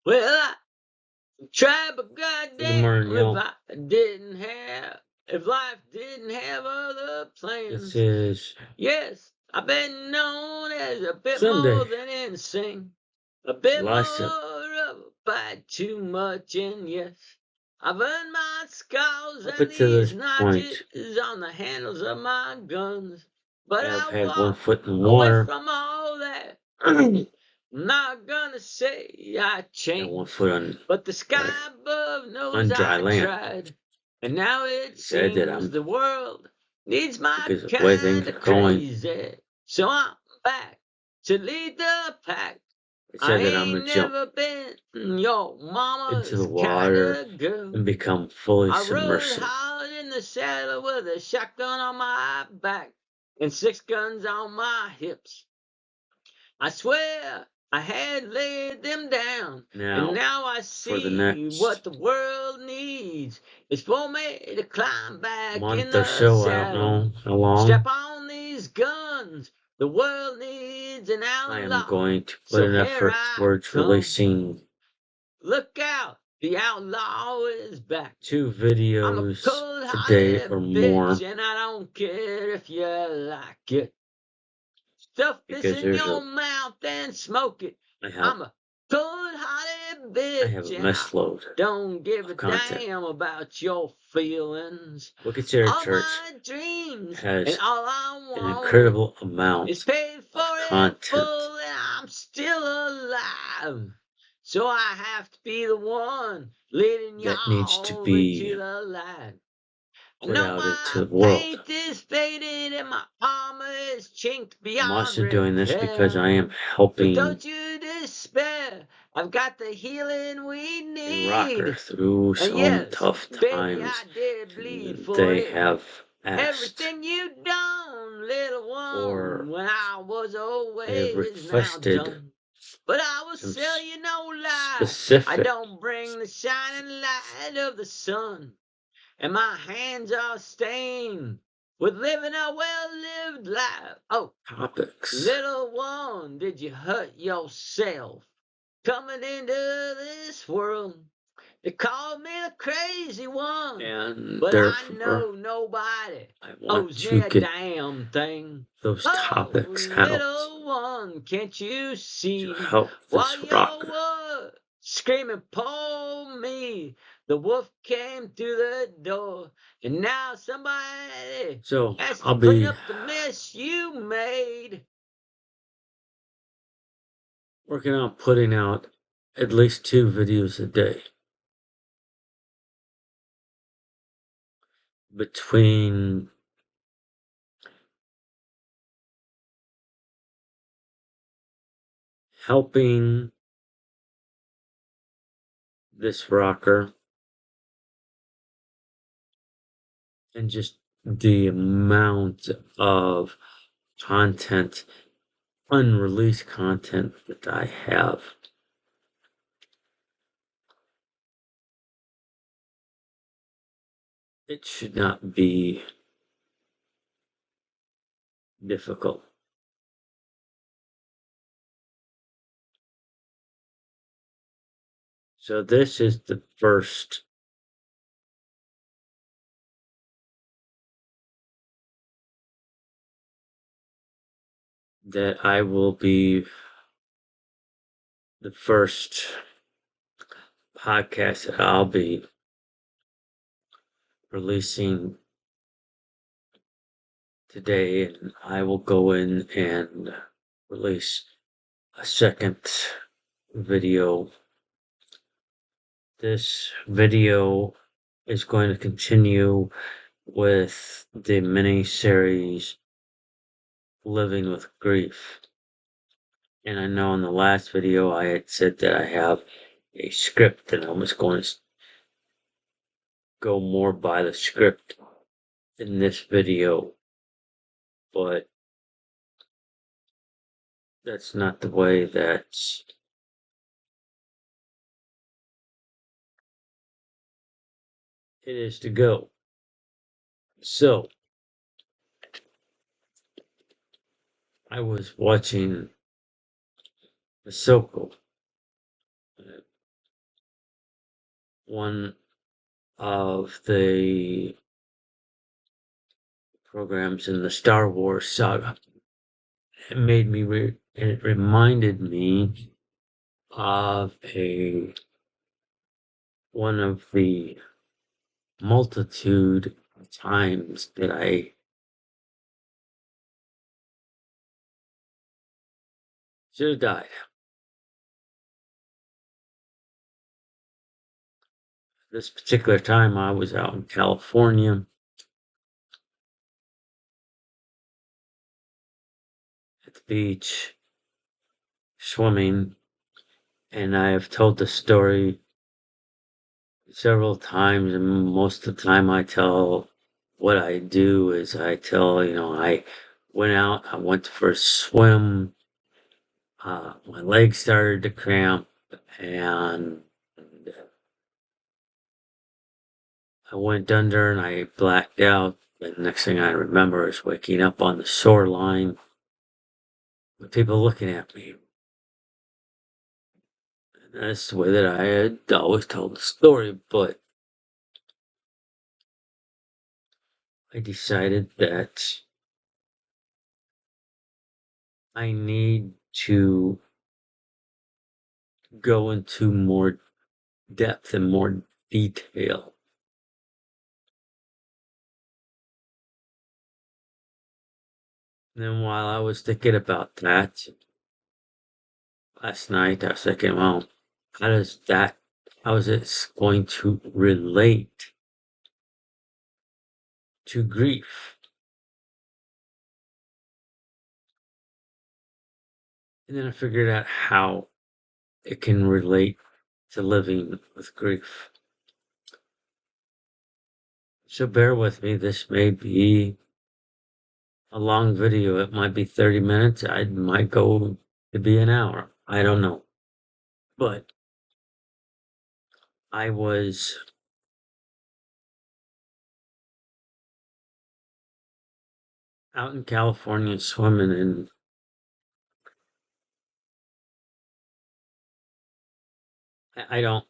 Well, I tried, but Good morning, goddamn, y'all. if life didn't have other This plans. is Yes, I've been known as a bit Sunday, more than insane, a bit July 7th. more of a bite too much, and yes, I've earned my scars Up and until these this notches point, on the handles of my guns. But I've I had one walk foot in the away water from all that. I'm not gonna say I and one changed, foot on but the sky above knows dry I land. tried. And now it Said that seems I'm the world needs my because of the way things kind are of going. crazy. So I'm back to lead the pack. It I said that I'm gonna ain't jump never been your into the mama's kind water of girl. and become fully I rode submersive. hard in the saddle with a shotgun on my back and 6 guns on my hips. I swear I had laid them down, and now I For the see what next the world needs is for me to climb back in month or the so, I don't saddle. know how long, Strap on these guns. The world needs an I am outlaw. going to put So an here effort I towards come. releasing Look out, the outlaw is back. 2 I'm a videos today cold-hearted or more, bitch, and I don't care if you like it. Stuff this because in your mouth and smoke it. I I'm have a cold-hearted a bitch, and I mess load don't give a of content. damn about your feelings. Wicked Church All my dreams and has all I an want incredible is amount paid for of in content full, and I'm still alive. So I have to be the one leading that needs to y'all be into the light. I put know out my into the world. paint is faded and my armor is chinked I'm beyond also doing this because I repair. am But helping don't you despair, I've got the healing we a rocker need. through And some yes, tough baby, times. I did bleed for They it. have asked Everything you done, little for, one, when I was they have away is now requested done. But I will some sell you no lie. I specific don't bring the shining light of the sun, and my hands are stained with living a well-lived life. Oh, topics. little one, did you hurt yourself coming into this world? They called me the crazy one, And but I know therefore, nobody I want owes me to a get damn thing. those Oh, topics out little one, can't you to see? help While this you rocker. were screaming, "Pull me!" the wolf came through the door, and now somebody So has to I'll clean be up the mess you made. working on putting out at least 2 videos a day. Between helping this rocker and just the amount of content, unreleased content that I have, it should not be difficult. So this is the first that I will be the first podcast that I'll be releasing today, and I will go in and release a second video. This video is going to continue with the mini series Living with Grief. And I know in the last video I had said that I have a script and I was going to go more by the script in this video, but that's not the way that it is to go. So, I was watching Masoko one of the programs in the Star Wars saga. It reminded me of one of the multitude of times that I should have died. This particular time I was out in California at the beach swimming, and I have told the story several times, and most of the time I tell what I do is I tell, I went out, I went for a swim, my legs started to cramp, and I went under and I blacked out. And the next thing I remember is waking up on the shoreline with people looking at me. And that's the way that I had always told the story, but I decided that I need to go into more depth and more detail. And then while I was thinking about that last night, I was thinking, well, how is it going to relate to grief? And then I figured out how it can relate to living with grief. So bear with me. This may be a long video. It might be 30 minutes. I might go to be an hour. I don't know. But I was out in California swimming, and I don't,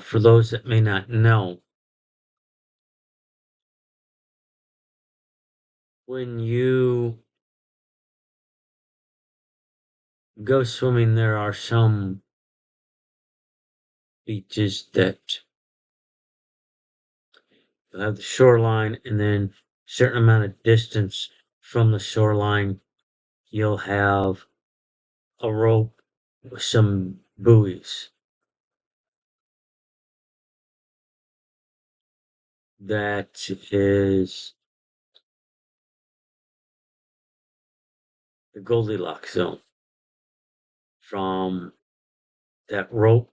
for those that may not know, when you go swimming, there are some beaches that you'll have the shoreline, and then a certain amount of distance from the shoreline, you'll have a rope with some buoys that is the Goldilocks zone. From that rope,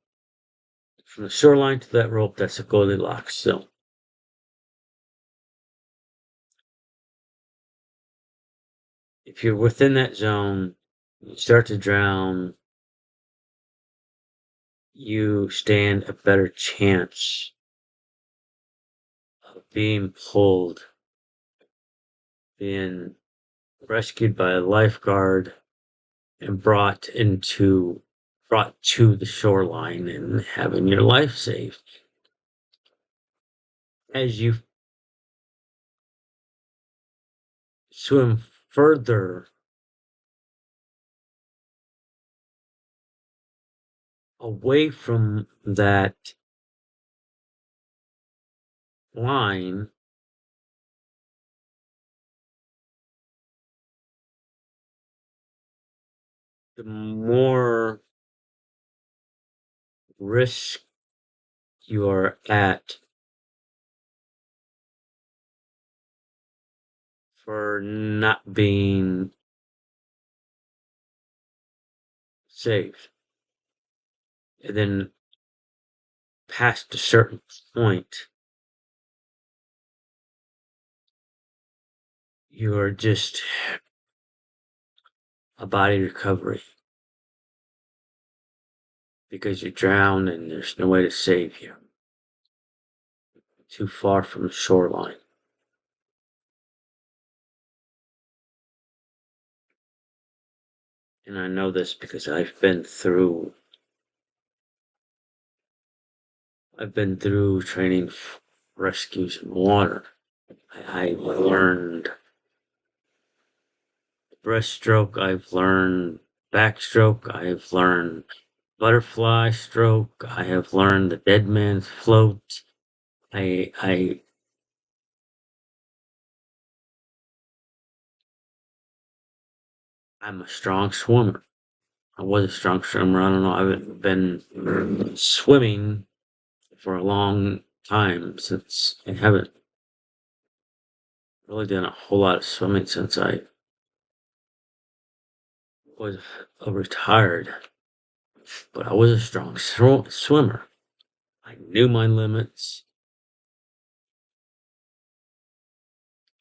from the shoreline to that rope, that's a Goldilocks zone. If you're within that zone, you start to drown, you stand a better chance of being pulled, being rescued by a lifeguard, and brought to the shoreline and having your life saved. As you swim further away from that line, the more risk you are at for not being saved. And then past a certain point, you are just a body recovery because you drowned and there's no way to save you. Too far from the shoreline. And I know this because I've been through I've been through training rescues in water. I learned breaststroke, I've learned backstroke, I've learned butterfly stroke, I have learned the dead man's float. I I'm a strong swimmer. I was a strong swimmer. I don't know. I've been swimming for a long time since I haven't really done a whole lot of swimming since I was retired. But I was a strong swimmer. I knew my limits,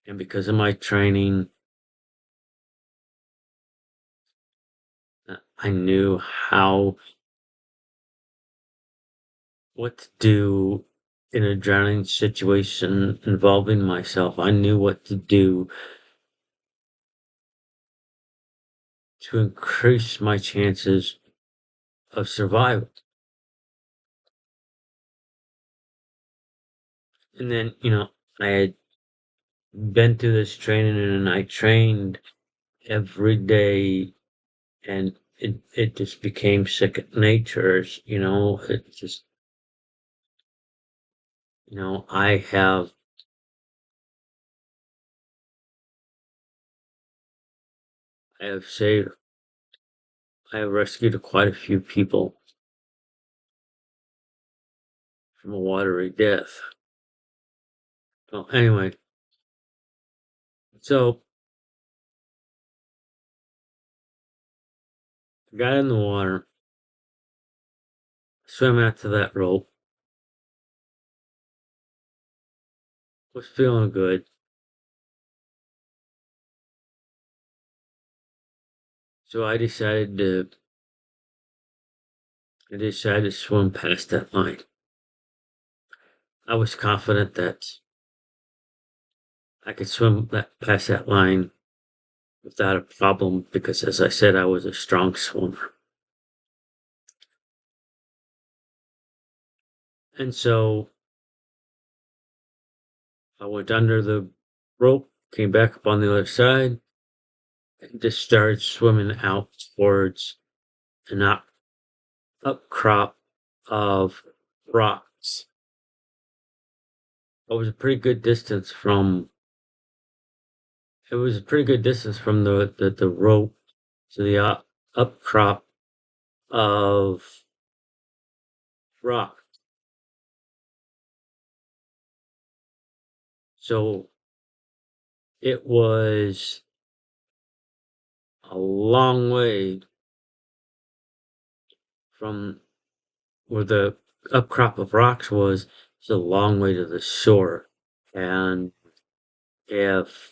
and because of my training, I knew what to do in a drowning situation involving myself. I knew what to do to increase my chances of survival. And then, I had been through this training and I trained every day and it just became second nature. It just, I have saved, I have rescued quite a few people from a watery death. Well, anyway, so I got in the water, swam out to that rope, was feeling good. So I decided to swim past that line. I was confident that I could swim past that line without a problem because, as I said, I was a strong swimmer. And so I went under the rope, came back up on the other side, and just started swimming out towards an upcrop of rocks. It was a pretty good distance from. It was a pretty good distance from the rope to the upcrop of rock. So it was a long way from where the upcrop of rocks was. It's a long way to the shore. And if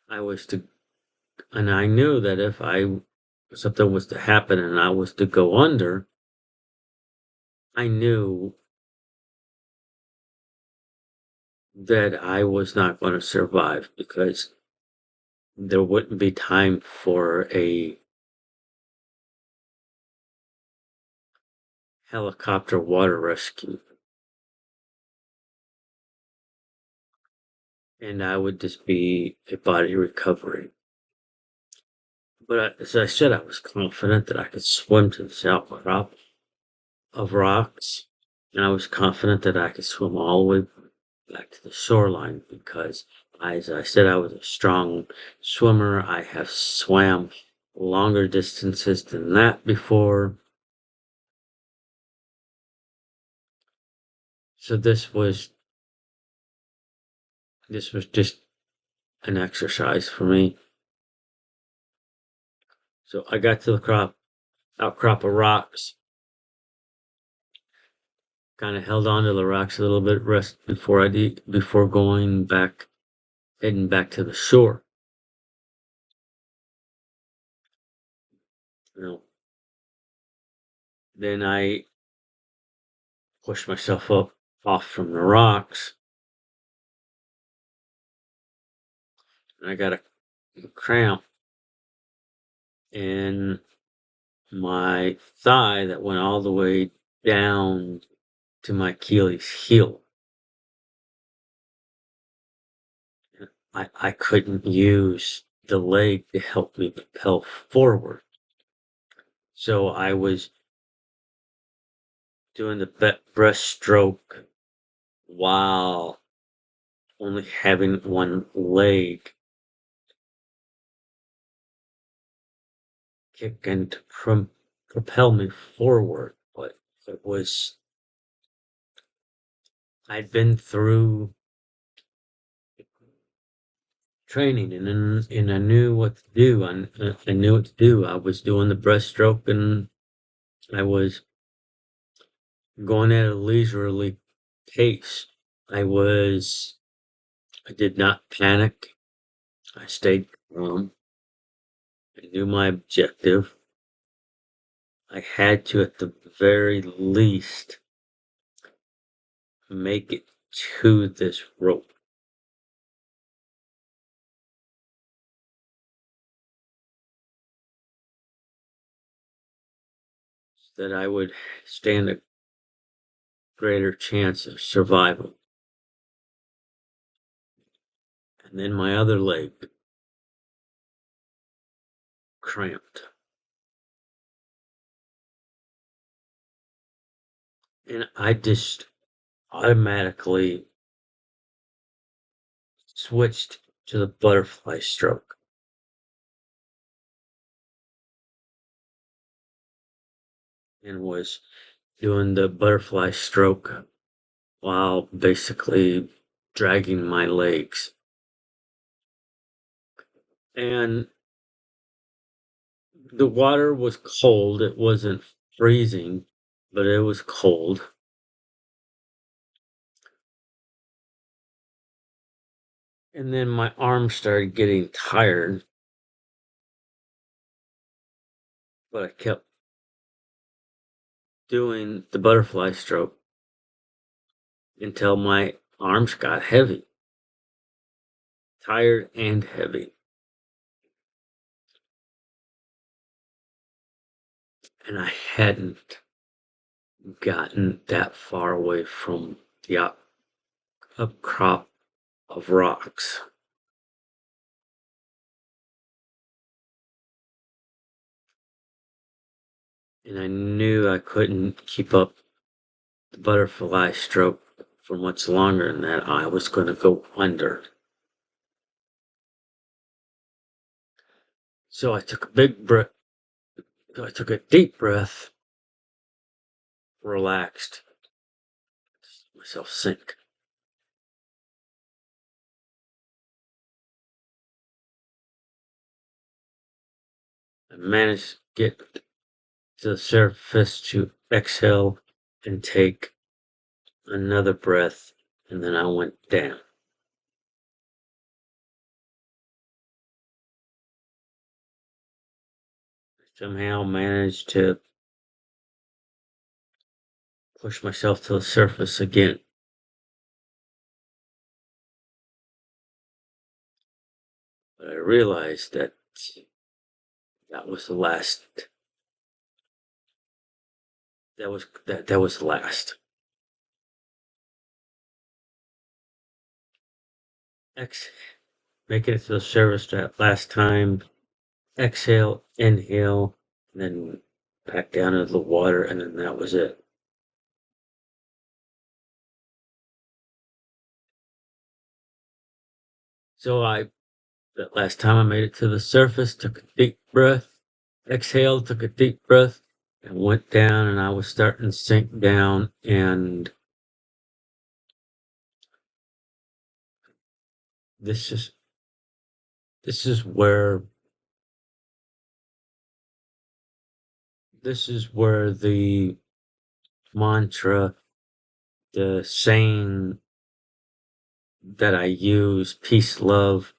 I was to, and I knew that if something was to happen and I was to go under, I knew that I was not going to survive because there wouldn't be time for a helicopter water rescue. And I would just be a body recovery. But as I said, I was confident that I could swim to this outcrop of rocks, and I was confident that I could swim all the way back to the shoreline because, as I said, I was a strong swimmer. I have swam longer distances than that before. So this was just an exercise for me. So I got to the outcrop of rocks, kind of held on to the rocks a little bit, rest before heading back to the shore. You know, then I pushed myself up off from the rocks, and I got a cramp in my thigh that went all the way down to my Achilles heel. I couldn't use the leg to help me propel forward. So I was doing the breaststroke while only having one leg kick and to propel me forward. But it was, I'd been through training and I knew what to do. I knew what to do. I was doing the breaststroke and I was going at a leisurely pace. I did not panic. I stayed calm. I knew my objective. I had to, at the very least, make it to this rope. So that I would stand a greater chance of survival. And then my other leg cramped. And I just automatically switched to the butterfly stroke. And was doing the butterfly stroke while basically dragging my legs. And the water was cold. It wasn't freezing, but it was cold. And then my arms started getting tired, but I kept doing the butterfly stroke until my arms got heavy, tired and heavy. And I hadn't gotten that far away from the upcrop of rocks. And I knew I couldn't keep up the butterfly stroke for much longer and that I was going to go under. So I took a big breath. I took a deep breath, relaxed, let myself sink. I managed to get to the surface to exhale and take another breath, and then I went down. Somehow managed to push myself to the surface again. But I realized that that was the last. That was the last. Making it to the surface that last time. Exhale, inhale, and then back down into the water, and then that was it. So that last time I made it to the surface, took a deep breath, exhaled, took a deep breath, and went down, and I was starting to sink down, and this is this is where the mantra, the saying that I use, peace, love,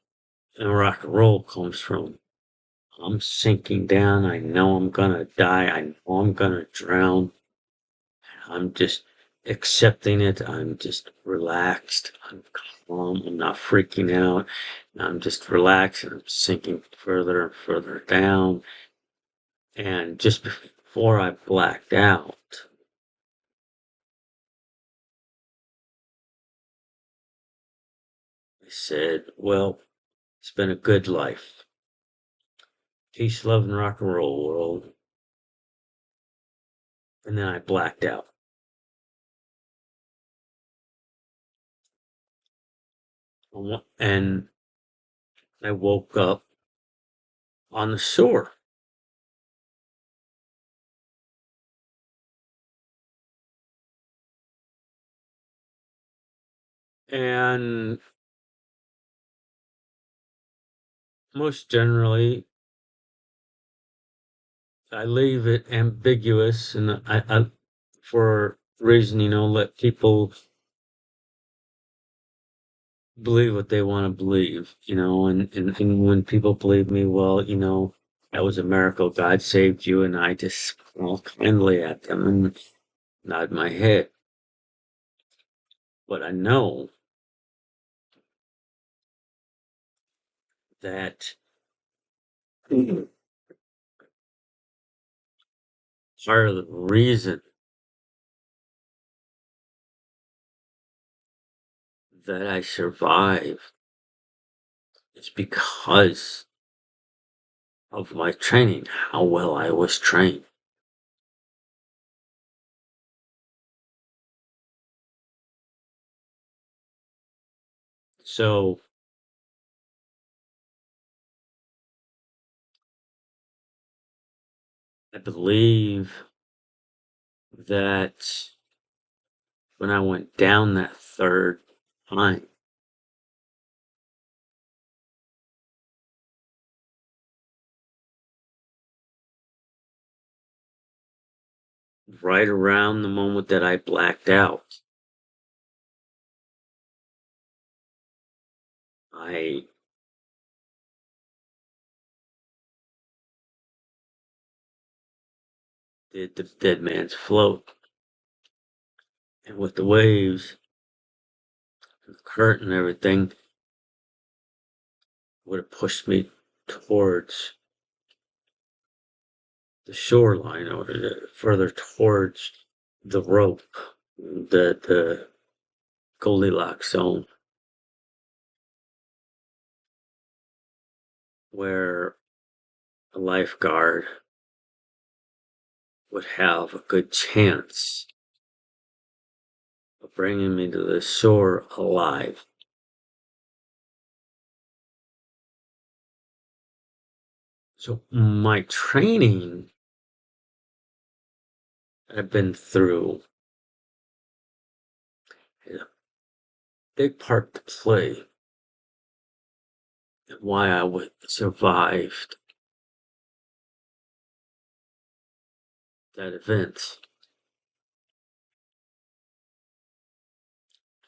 and rock and roll comes from. I'm sinking down. I know I'm gonna die. I know I'm gonna drown. I'm just accepting it. I'm just relaxed. I'm calm. I'm not freaking out. I'm just relaxed and I'm sinking further and further down. And just before I blacked out, I said, well, it's been a good life. Peace, love, and rock and roll, world. And then I blacked out. And I woke up on the shore. And most generally, I leave it ambiguous, and I for reason, let people believe what they want to believe, and when people believe me, well, that was a miracle. God saved you, and I just smile kindly at them and nod my head. But I know that part of the reason that I survived is because of my training, how well I was trained. So I believe that when I went down that third time, right around the moment that I blacked out, I did the dead man's float. And with the waves, the current and everything, would have pushed me towards the shoreline or further towards the rope, the Goldilocks zone, where a lifeguard would have a good chance of bringing me to the shore alive. So my training I've been through is a big part to play in why I would survived that event.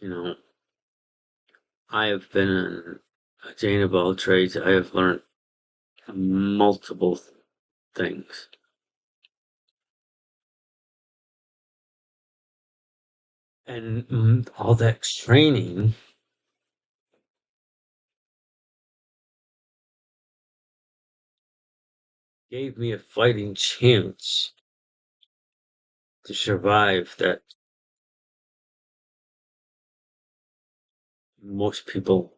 You know, I have been in a Jane of all trades. I have learned multiple things. And all that training gave me a fighting chance to survive that most people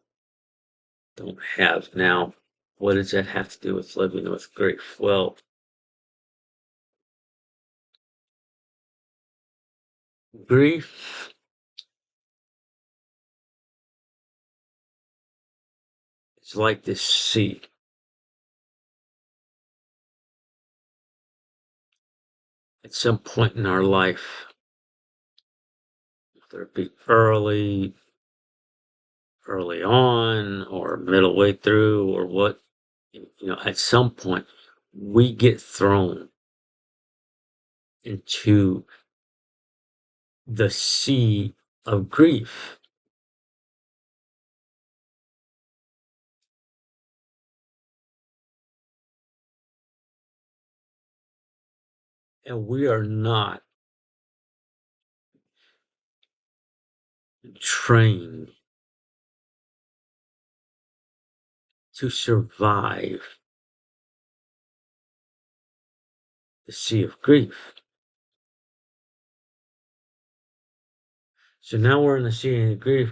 don't have. Now, what does that have to do with living with grief? Well, grief is like this sea. At some point in our life, whether it be early on, or middle way through, or what, at some point, we get thrown into the sea of grief. And we are not trained to survive the sea of grief. So now we're in the sea of grief.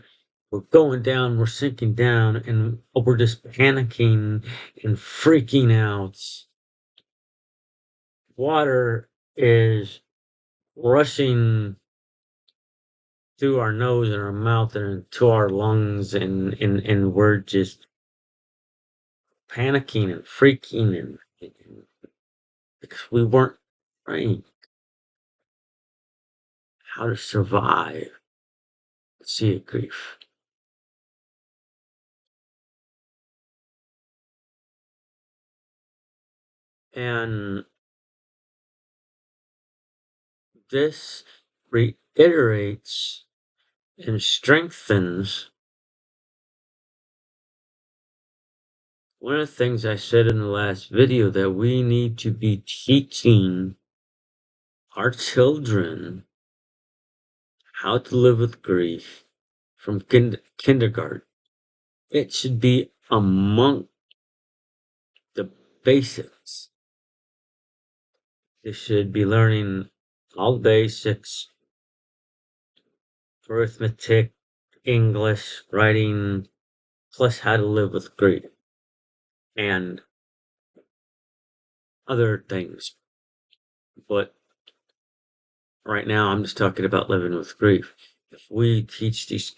We're going down, we're sinking down, and we're just panicking and freaking out. Water is rushing through our nose and our mouth and into our lungs, and we're just panicking and freaking and because we weren't trained how to survive the sea of grief. And this reiterates and strengthens one of the things I said in the last video, that we need to be teaching our children how to live with grief from kindergarten. It should be among the basics. They should be learning all basics: arithmetic, English, writing, plus how to live with grief and other things. But right now, I'm just talking about living with grief. If we teach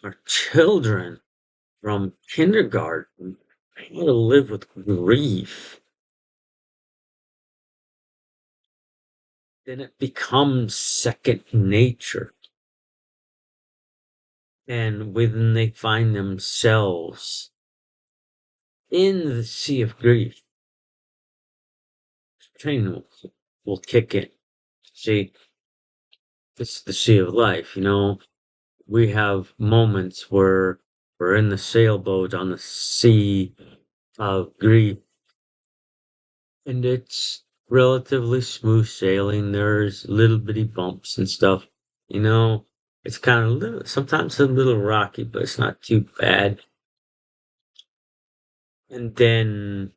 our children from kindergarten how to live with grief, then it becomes second nature. And when they find themselves in the sea of grief, training will kick in. See, it's the sea of life, We have moments where we're in the sailboat on the sea of grief, and it's relatively smooth sailing. There's little bitty bumps and stuff, It's kind of sometimes a little rocky, but it's not too bad. And then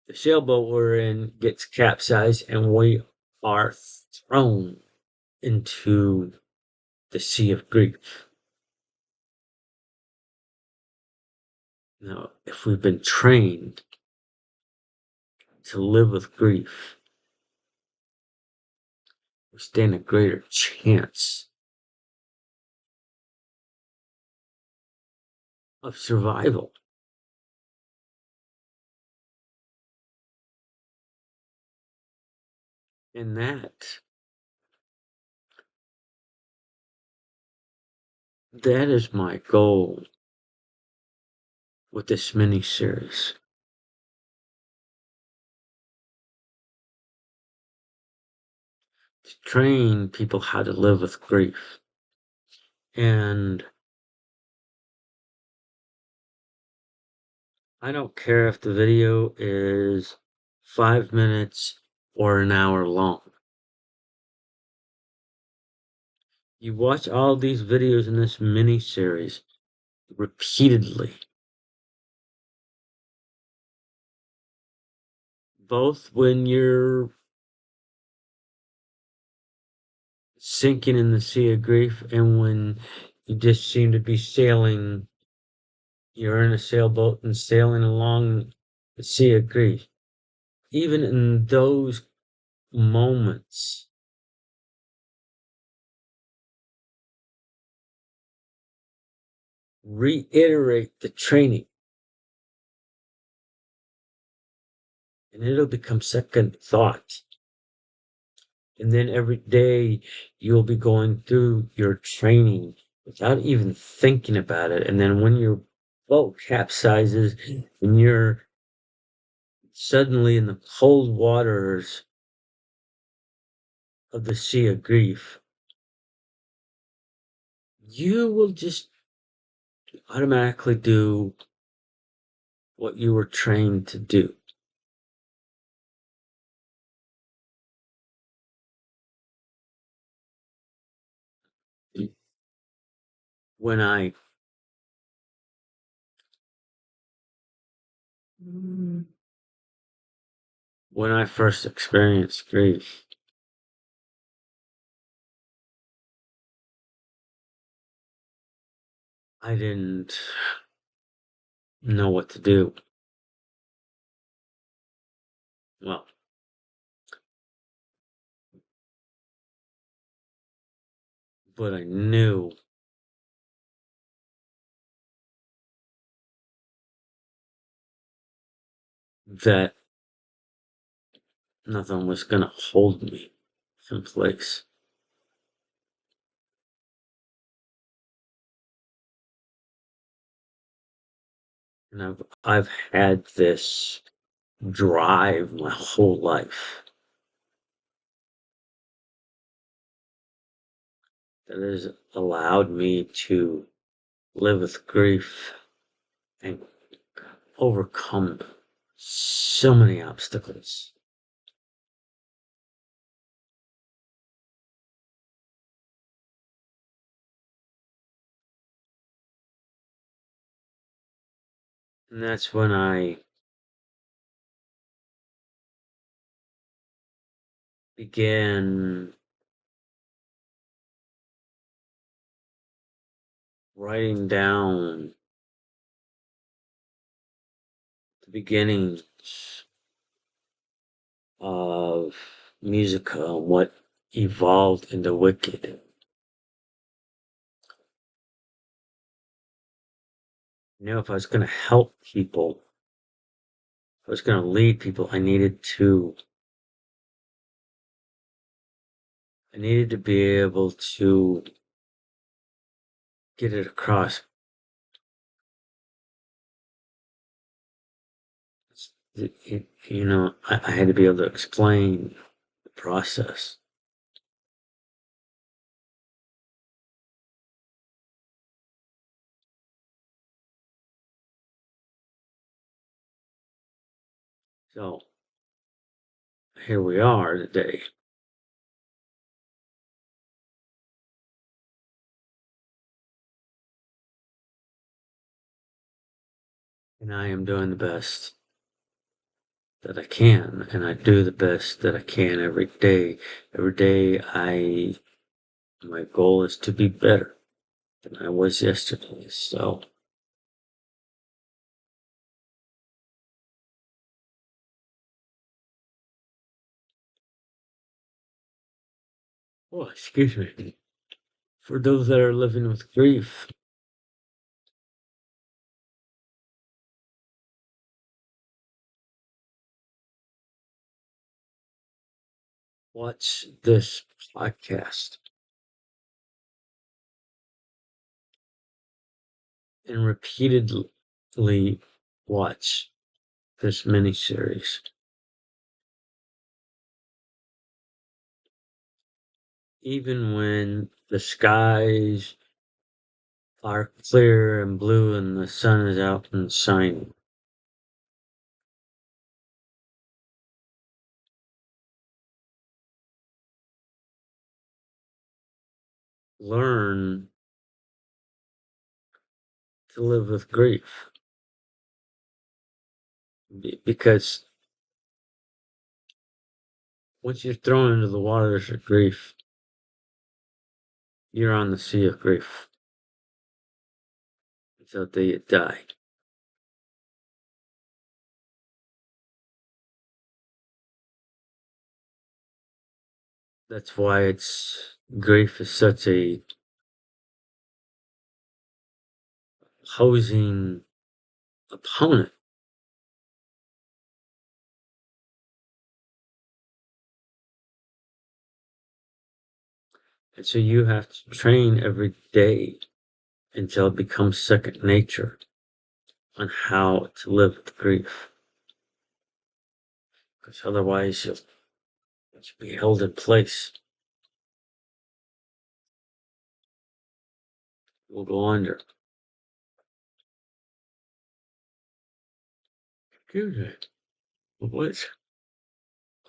the sailboat we're in gets capsized, and we are thrown into the sea of grief. Now, if we've been trained to live with grief, we stand a greater chance of survival. And that is my goal with this mini series. To train people how to live with grief. And I don't care if the video is 5 minutes or an hour long. You watch all these videos in this mini series repeatedly, both when you're sinking in the sea of grief and when you just seem to be sailing. You're in a sailboat and sailing along the sea of grief. Even in those moments, reiterate the training, and it'll become second thought. And then every day you'll be going through your training without even thinking about it. And then when your boat capsizes and you're suddenly in the cold waters of the sea of grief, you will just automatically do what you were trained to do. When I When I first experienced grief, I didn't know what to do. Well, but I knew that nothing was going to hold me in place. And I've had this drive my whole life that has allowed me to live with grief and overcome so many obstacles. And that's when I began writing down the beginnings of musica and what evolved into Wicced. If I was going to help people, if I was going to lead people, I needed to be able to get it across. I had to be able to explain the process. So here we are today. And I am doing the best that I can, and I do the best that I can every day. Every day my goal is to be better than I was yesterday. So excuse me. For those that are living with grief, watch this podcast and repeatedly watch this miniseries. Even when the skies are clear and blue and the sun is out and shining. Learn to live with grief. Because once you're thrown into the waters of grief, you're on the sea of grief until the day you die. That's why grief is such a opposing opponent. And so you have to train every day until it becomes second nature on how to live with grief. Because otherwise you'll be held in place. You'll go under. Excuse me. What?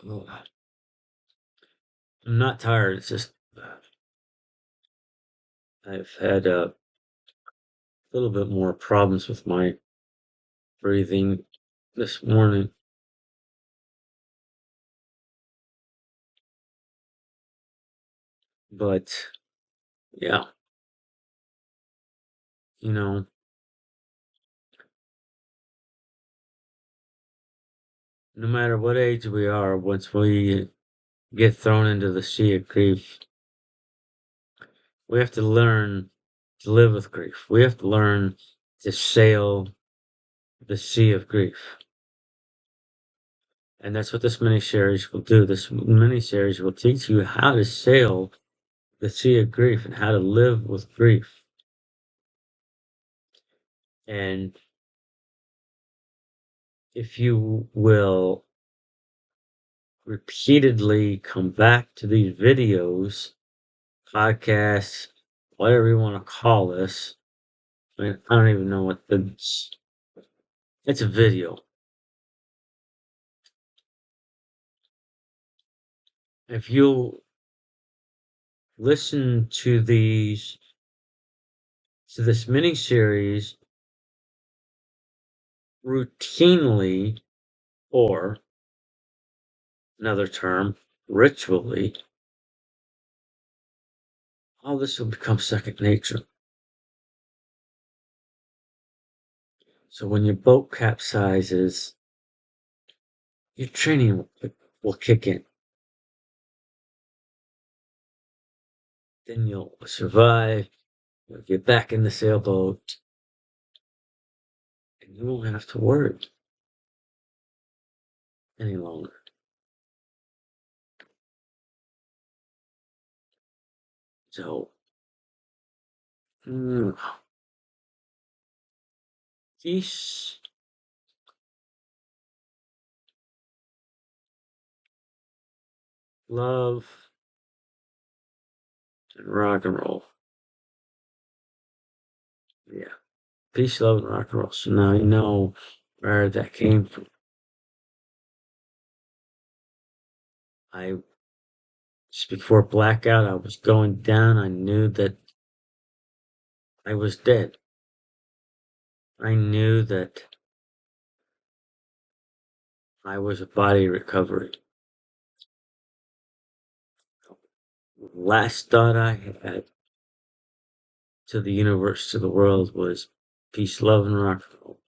Oh, I'm not tired. It's just I've had a little bit more problems with my breathing this morning. But yeah, you know, no matter what age we are, once we get thrown into the sea of grief, we have to learn to live with grief. We have to learn to sail the sea of grief. And that's what this mini-series will do. This mini-series will teach you how to sail the sea of grief and how to live with grief. And if you will repeatedly come back to these videos, podcasts, whatever you want to call this. I mean, I don't even know what it's a video. If you listen to this mini series routinely, or another term, ritually, all this will become second nature. So when your boat capsizes, your training will kick in. Then you'll survive, you'll get back in the sailboat, and you won't have to worry any longer. So, peace, love, and rock and roll. Yeah. Peace, love, and rock and roll. So now you know where that came from. Just before blackout, I was going down. I knew that I was dead. I knew that I was a body recovery. Last thought I had to the universe, to the world, was peace, love, and rock and roll.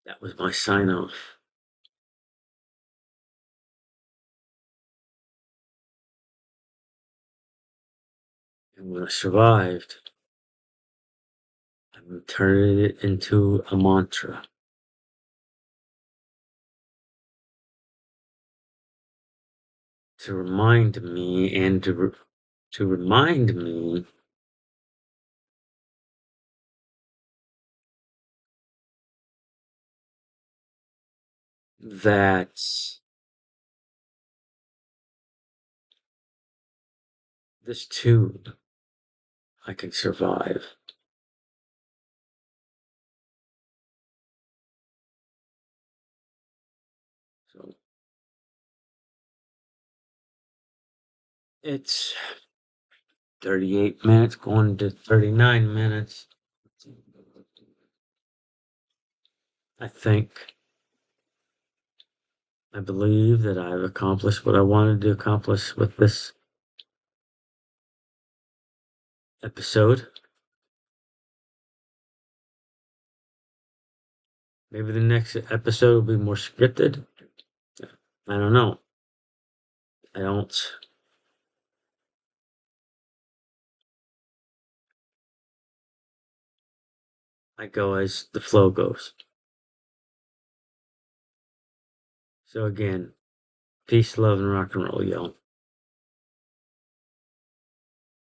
That was my sign off. And when I survived, I turned it into a mantra. To remind me and to remind me that this too I can survive. So it's 38 minutes going to 39 minutes. I believe that I've accomplished what I wanted to accomplish with this episode. Maybe the next episode will be more scripted. I don't know. I don't. I go as the flow goes. So again, peace, love, and rock and roll, y'all.